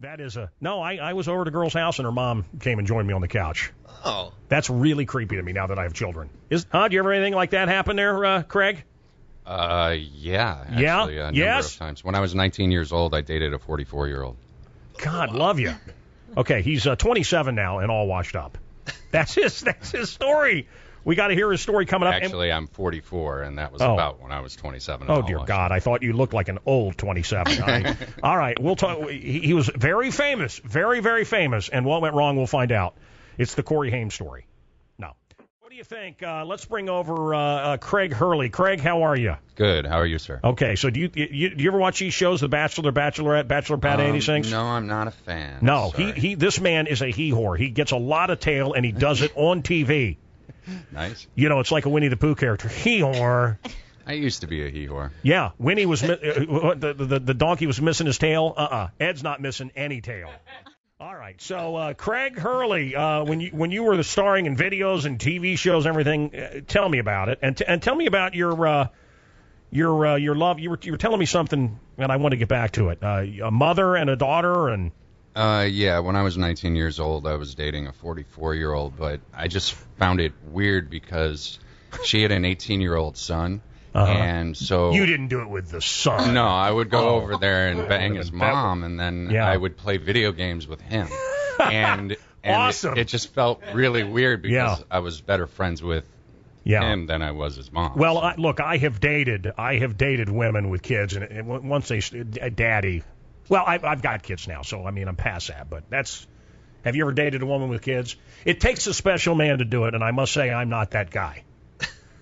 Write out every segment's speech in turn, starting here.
That is no. I was over at a girl's house and her mom came and joined me on the couch. Oh, that's really creepy to me now that I have children. Do you ever anything like that happen there, Craig? Yeah. Actually, a number of times. When I was 19 years old, I dated a 44-year-old. God, love you. Okay, he's 27 now and all washed up. That's his story. We got to hear his story coming up. Actually, I'm 44, and that was about when I was 27. Oh, dear God. I thought you looked like an old 27. All right, we'll talk. He was very famous, very, very famous, and what went wrong, we'll find out. It's the Corey Haim story. No. What do you think? Let's bring over Craig Hurley. Craig, how are you? Good. How are you, sir? Okay, so do you ever watch these shows, The Bachelor, Bachelorette, Bachelor Pad, anything? No, I'm not a fan. No, sorry. this man is a he-whore. He gets a lot of tail, and he does it on TV. Nice. It's like a Winnie the Pooh character. He-whore. I used to be a he-whore. Yeah, Winnie was the donkey was missing his tail. Ed's not missing any tail. All right, so Craig Hurley, when you were starring in videos and TV shows and everything, tell me about it, and tell me about your love. You were telling me something, and I want to get back to it. A mother and a daughter, and. Yeah, when I was 19 years old, I was dating a 44-year-old, but I just found it weird because she had an 18-year-old son, and so... You didn't do it with the son. No, I would go over there and bang his mom, and then I would play video games with him. And awesome. It just felt really weird because I was better friends with him than I was his mom. Well, I have dated women with kids, and once they... Daddy... Well, I've got kids now, so, I'm past that, but that's... Have you ever dated a woman with kids? It takes a special man to do it, and I must say I'm not that guy.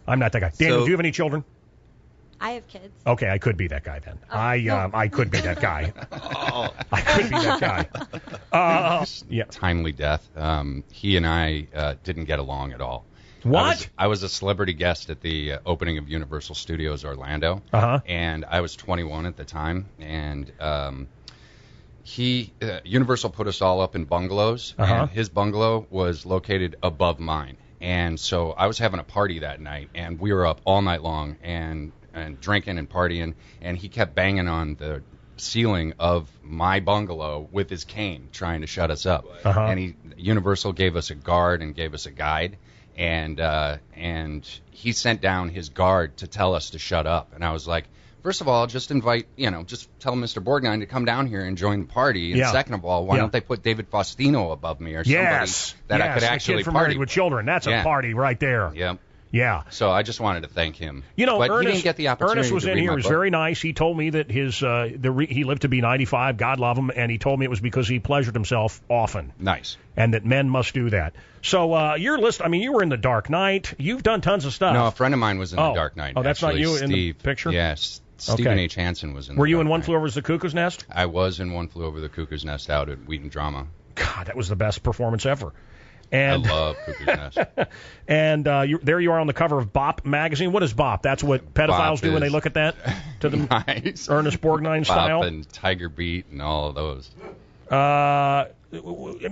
I'm not that guy. Daniel, do you have any children? I have kids. Okay, I could be that guy then. I could be that guy. I could be that guy. Timely death. He and I didn't get along at all. What? I was a celebrity guest at the opening of Universal Studios Orlando, and I was 21 at the time, and Universal put us all up in bungalows, and his bungalow was located above mine. And so I was having a party that night, and we were up all night long and drinking and partying, and he kept banging on the ceiling of my bungalow with his cane, trying to shut us up. And Universal gave us a guard and gave us a guide, and he sent down his guard to tell us to shut up. And I was like, first of all, just just tell Mr. Borgnine to come down here and join the party. And second of all, why don't they put David Faustino above me or somebody that I could actually a kid from party Married with Children. That's a party right there. Yep. Yeah. So I just wanted to thank him. But he didn't get the opportunity. Ernest was in here. He was very nice. He told me that he lived to be 95. God love him. And he told me it was because he pleasured himself often. Nice. And that men must do that. So your list, you were in The Dark Knight. You've done tons of stuff. No, a friend of mine was in The Dark Knight. Oh, that's actually. not you Steve, in the picture? Yes. Stephen H. Hansen was in Were The you Dark in One Knight. Flew Over the Cuckoo's Nest? I was in One Flew Over the Cuckoo's Nest out at Wheaton Drama. God, that was the best performance ever. And, I love Cuckoo's Nest. And there you are on the cover of Bop magazine. What is Bop? That's what pedophiles do when they look at that? To the nice. Ernest Borgnine style? Bop and Tiger Beat and all of those.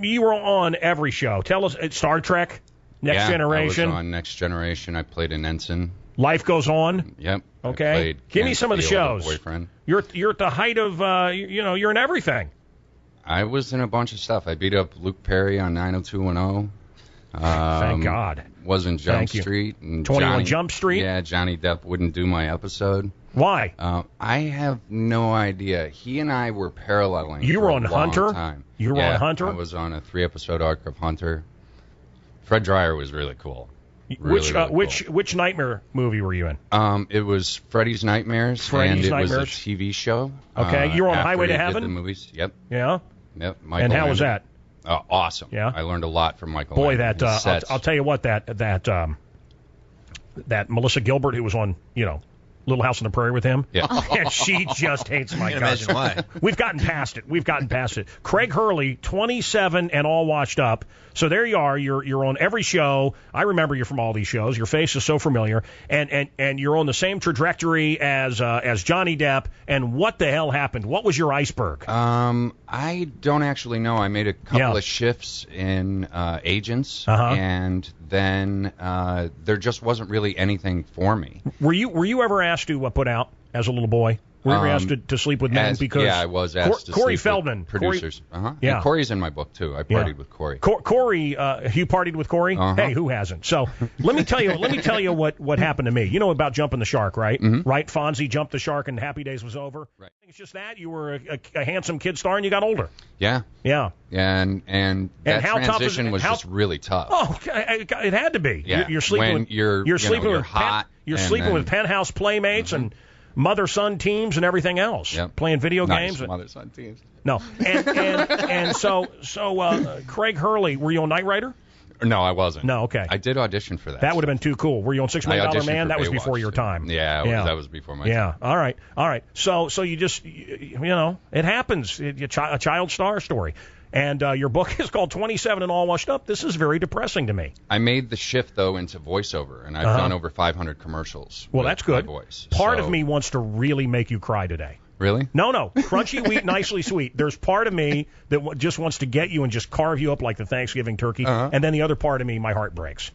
You were on every show. Tell us, Star Trek, Next Generation. I was on Next Generation. I played an ensign. Life Goes On. Yep. Okay. Give me some of the shows. Boyfriend. You're at the height of you're in everything. I was in a bunch of stuff. I beat up Luke Perry on 90210. Thank God. Was in Jump Street. And 21 Jump Street? Yeah, Johnny Depp wouldn't do my episode. Why? I have no idea. He and I were paralleling. You were on a long Hunter? Time. You were on Hunter? I was on a 3-episode arc of Hunter. Fred Dreyer was really cool. Really cool. Which Nightmare movie were you in? It was Freddy's Nightmares. Freddy's Nightmares. It was a TV show. Okay, you were on Highway to Heaven? The movies. Yep. Yeah. Yep. Michael and how was that? Awesome. Yeah. I learned a lot from Michael. Boy, Landon. I'll tell you what, that Melissa Gilbert, who was on Little House on the Prairie with him. Yeah. And she just hates my cousin. Why? We've gotten past it. Craig Hurley, 27 and all washed up. So there you are. You're on every show. I remember you from all these shows. Your face is so familiar. And you're on the same trajectory as Johnny Depp. And what the hell happened? What was your iceberg? I don't actually know. I made a couple of shifts in agents, and then there just wasn't really anything for me. Were you ever asked to put out as a little boy? Were you ever asked to sleep with men? Because I was asked to Corey sleep Feldman, with producers. Yeah. And Corey's in my book, too. I partied with Corey. Corey, you partied with Corey? Hey, who hasn't? So let me tell you what happened to me. You know about jumping the shark, right? Mm-hmm. Right? Fonzie jumped the shark and Happy Days was over. Right. It's just that you were a handsome kid star and you got older. Yeah. Yeah. And that how transition was just really tough. Oh, it had to be. Yeah. You're sleeping when with you're sleeping you're with hot. You're sleeping with penthouse playmates and mother-son teams and everything else. Yep. Playing video games. Mother-son teams. No. And so Craig Hurley, were you on Knight Rider? No, I wasn't. No, okay. I did audition for that. That would have been too cool. Were you on $6 Million Man? That was before your time. Yeah, that was before my time. Yeah. All right. So you just, it happens. A child star story. And your book is called 27 and All Washed Up. This is very depressing to me. I made the shift, though, into voiceover, and I've done over 500 commercials. Well, that's good. My voice. Part of me wants to really make you cry today. Really? No. Crunchy wheat, nicely sweet. There's part of me that just wants to get you and just carve you up like the Thanksgiving turkey. And then the other part of me, my heart breaks.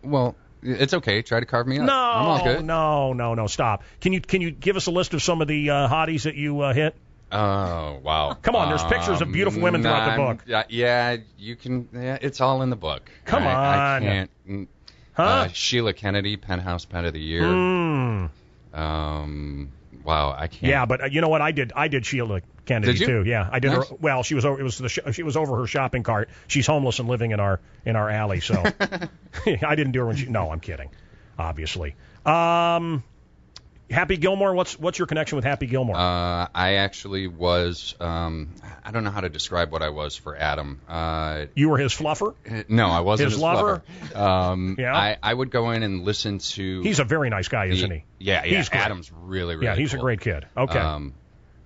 Well, it's okay. Try to carve me up. I'm all good. No. Stop. Can you give us a list of some of the hotties that you hit? Oh, wow. Come on, there's pictures of beautiful women throughout the book. Yeah, you can. Yeah, it's all in the book. Come on. I can't. Sheila Kennedy, Penthouse Pet of the Year. Wow, I can't. Yeah, but you know what? I did Sheila Kennedy did you? too. Yeah, I did. Nice. Her, well, she was over. She was over her shopping cart. She's homeless and living in our alley. So I didn't do her when she. No, I'm kidding. Obviously. Happy Gilmore. What's your connection with Happy Gilmore? I actually was. I don't know how to describe what I was for Adam. You were his fluffer? No, I wasn't his lover. Yeah. I would go in and listen to. He's a very nice guy, isn't he? Yeah. He's great. Adam's really Yeah, he's cool. a great kid. Okay.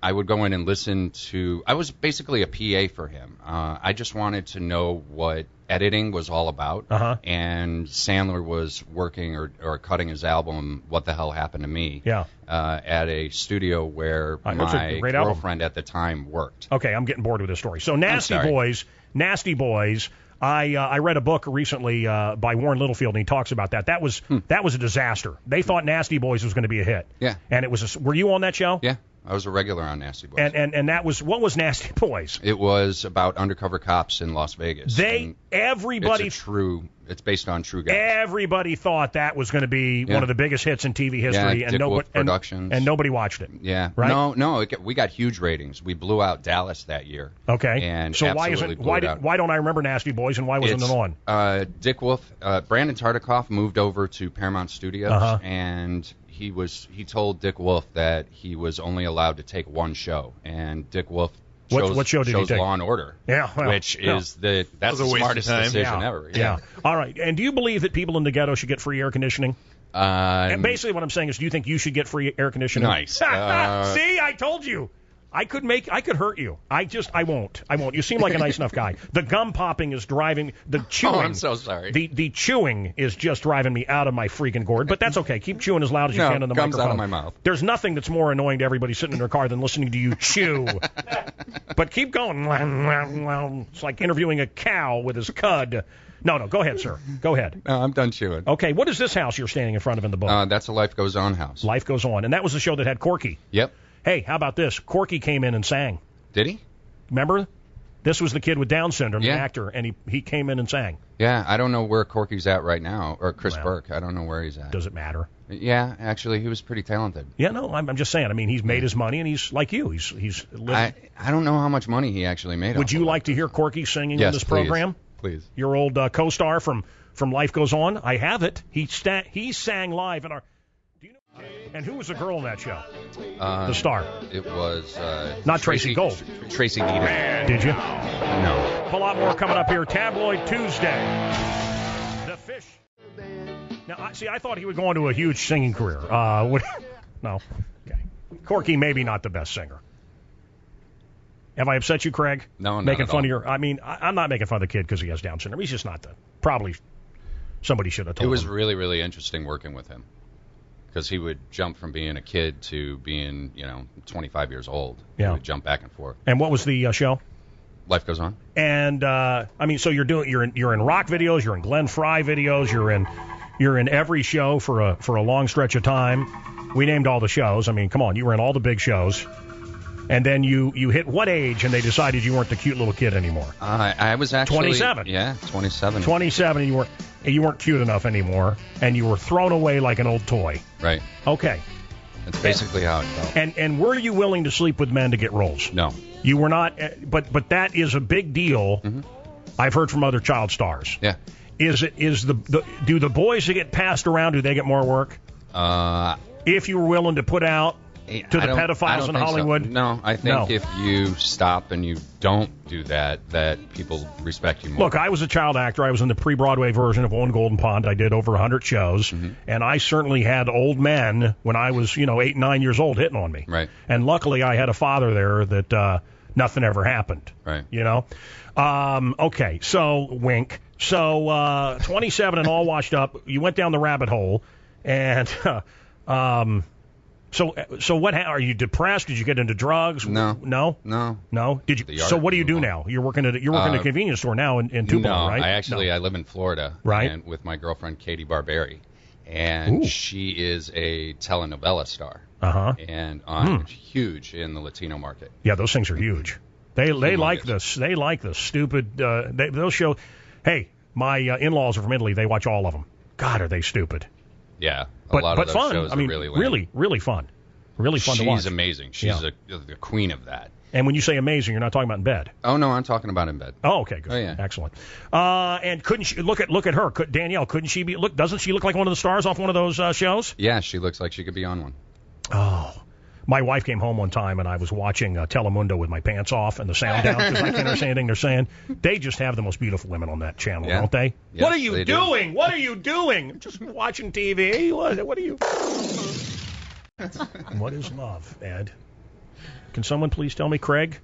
I would go in and listen to. I was basically a PA for him. I just wanted to know what editing was all about. And Sandler was working or cutting his album "What the Hell Happened to Me." Yeah. At a studio where my girlfriend at the time worked. Okay, I'm getting bored with this story. So Nasty Boys. I read a book recently by Warren Littlefield, and he talks about that. That was a disaster. They thought Nasty Boys was going to be a hit. Yeah. And it was. Were you on that show? Yeah. I was a regular on Nasty Boys. And that was, what was Nasty Boys? It was about undercover cops in Las Vegas. It's based on true guys. Everybody thought that was going to be one of the biggest hits in TV history, and nobody watched it. Yeah, right? No, we got huge ratings. We blew out Dallas that year. Okay, and so why don't I remember Nasty Boys, and why wasn't it on? Dick Wolf, Brandon Tartikoff moved over to Paramount Studios, and he told Dick Wolf that he was only allowed to take one show, and Dick Wolf what show did he take? Law and Order. Yeah, which is the smartest decision ever. Yeah. All right. And do you believe that people in the ghetto should get free air conditioning? And basically, what I'm saying is, do you think you should get free air conditioning? Nice. See, I told you. I could hurt you. I won't. You seem like a nice enough guy. The gum popping is driving, the chewing. Oh, I'm so sorry. The chewing is just driving me out of my freaking gourd, but that's okay. Keep chewing as loud as you can in the microphone. Gum's out of my mouth. There's nothing that's more annoying to everybody sitting in their car than listening to you chew. But keep going. It's like interviewing a cow with his cud. No, go ahead, sir. Go ahead. No, I'm done chewing. Okay, what is this house you're standing in front of in the book? That's a Life Goes On house. Life Goes On. And that was the show that had Corky. Yep. Hey, how about this? Corky came in and sang. Did he? Remember? This was the kid with Down syndrome, the actor, and he came in and sang. Yeah, I don't know where Corky's at right now, or Chris Burke. I don't know where he's at. Does it matter? Yeah, actually, he was pretty talented. Yeah, no, I'm just saying. I mean, he's made his money, and he's like you. He's living. I don't know how much money he actually made. Would you like to hear Corky singing in this program? Please. Your old co-star from Life Goes On. I have it. He sang live in our. And who was the girl in that show? The star. It was not Tracy Gold. Tracy Needham. Did you? No. A lot more coming up here. Tabloid Tuesday. The Fish. Now, I thought he would go on to a huge singing career. No. Okay. Corky, maybe not the best singer. Have I upset you, Craig? No, making fun of your. I mean, I'm not making fun of the kid because he has Down syndrome. He's just not probably somebody should have told him. It was really, really interesting working with him. Because he would jump from being a kid to being, 25 years old. Yeah. He would jump back and forth. And what was the show? Life Goes On. And so you're in rock videos, you're in Glenn Frey videos, you're in You're in every show for a long stretch of time. We named all the shows. I mean, come on, you were in all the big shows. And then you hit what age, and they decided you weren't the cute little kid anymore? I was actually 27. Yeah, 27. 27, and you weren't cute enough anymore, and you were thrown away like an old toy. Right. Okay. That's basically how it felt. And were you willing to sleep with men to get roles? No. You were not. But that is a big deal. Mm-hmm. I've heard from other child stars. Yeah. Do the boys that get passed around, do they get more work? If you were willing to put out to the pedophiles in Hollywood? So. No, I think if you stop and you don't do that people respect you more. Look, I was a child actor. I was in the pre-Broadway version of One Golden Pond. I did over 100 shows, and I certainly had old men when I was, 8, 9 years old hitting on me. Right. And luckily, I had a father there that nothing ever happened. Right. Okay, so wink. So 27 and all washed up. You went down the rabbit hole, and So what? Are you depressed? Did you get into drugs? No. Did you? So what do you do now? You're working at a convenience store now in Tupelo, right? I live in Florida, right? And with my girlfriend Katie Barberi, and she is a telenovela star, and huge in the Latino market. Yeah, those things are huge. They like this. They like the stupid. They'll show. Hey, my in-laws are from Italy. They watch all of them. God, are they stupid? Yeah, a lot of those fun. shows I mean, are really lame. really fun. Really fun to watch. She's amazing. She's the queen of that. And when you say amazing, you're not talking about in bed. Oh no, I'm talking about in bed. Oh, okay, good. Oh yeah, excellent. And couldn't she look at her, Danielle? Couldn't she be? Doesn't she look like one of the stars off one of those shows? Yeah, she looks like she could be on one. Oh. My wife came home one time, and I was watching Telemundo with my pants off and the sound down because I can't understand anything they're saying. They just have the most beautiful women on that channel, don't they? Yes, what are you doing? What are you doing? Just watching TV. What are you? What is love, Ed? Can someone please tell me, Craig?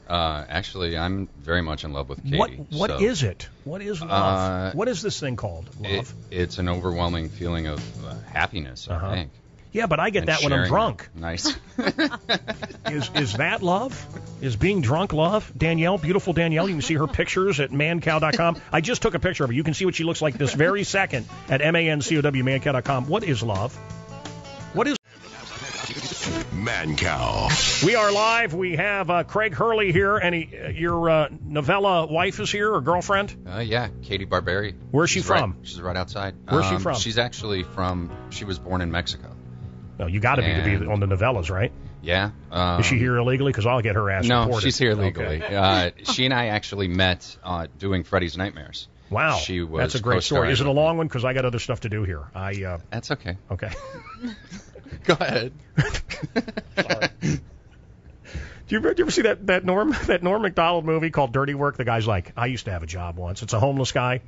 Actually, I'm very much in love with Katie. What is it? What is love? What is this thing called, love? It's an overwhelming feeling of happiness, I think. Yeah, but I get that when I'm drunk. Nice. Is that love? Is being drunk love? Danielle, beautiful Danielle. You can see her pictures at mancow.com. I just took a picture of her. You can see what she looks like this very second at mancow.com. What is love? What is Mancow? We are live. We have Craig Hurley here, and your novella wife is here, or girlfriend? Yeah, Katie Barberi. Where's she from? She's right outside. Where's she from? She's actually she was born in Mexico. No, you got to be on the novellas, right? Yeah. Is she here illegally? Because I'll get her ass reported. No, she's here legally. Okay. She and I actually met doing Freddy's Nightmares. Wow. That's a great story. Is it a long one? Because I got other stuff to do here. That's okay. Okay. Go ahead. Sorry. Do you ever see that Norm Macdonald movie called Dirty Work? The guy's like, I used to have a job once. It's a homeless guy.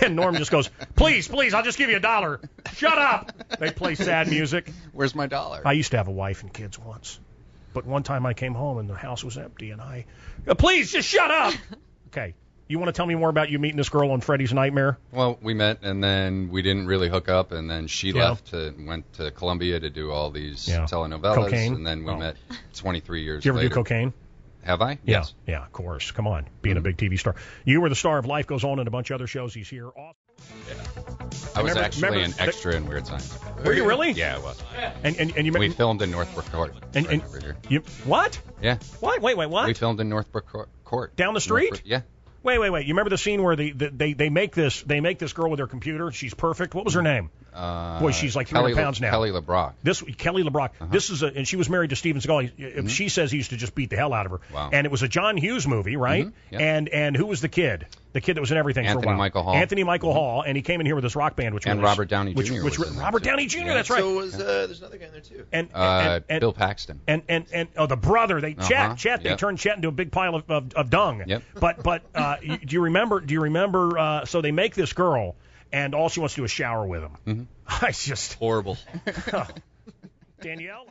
And Norm just goes, please, I'll just give you $1. Shut up. They play sad music. Where's my $1? I used to have a wife and kids once. But one time I came home and the house was empty and please, just shut up. Okay. You want to tell me more about you meeting this girl on Freddy's Nightmare? Well, we met and then we didn't really hook up, and then she went to Columbia to do all these telenovelas. Cocaine? And then we met 23 years later. Did you ever do cocaine? Have I? Yes. Yeah, of course. Come on, being a big TV star. You were the star of Life Goes On and a bunch of other shows. He's here. Awesome. Yeah. I was actually an extra in Weird Science. Were you really? Yeah, I was. And you we filmed in Northbrook Court. And over here. What? Yeah. What? Wait, what? We filmed in Northbrook Court. Down the street? Yeah. Wait. You remember the scene where they make this girl with her computer? She's perfect. What was her name? Boy, she's like 300 pounds now. Kelly LeBrock. Kelly LeBrock. This is and she was married to Steven Seagal. She says he used to just beat the hell out of her. Wow. And it was a John Hughes movie, right? Yep. And who was the kid? The kid that was in everything Anthony for a while. Michael Hall. Anthony Michael Hall, and he came in here with this rock band, Robert Downey Jr. Robert Downey Jr. That's right. So was there's another guy in there too. And Bill Paxton. And the brother, Chet. They turned Chet into a big pile of dung. Yep. But do you remember? So they make this girl, and all she wants to do is shower with him. Mm-hmm. It's just horrible. Danielle.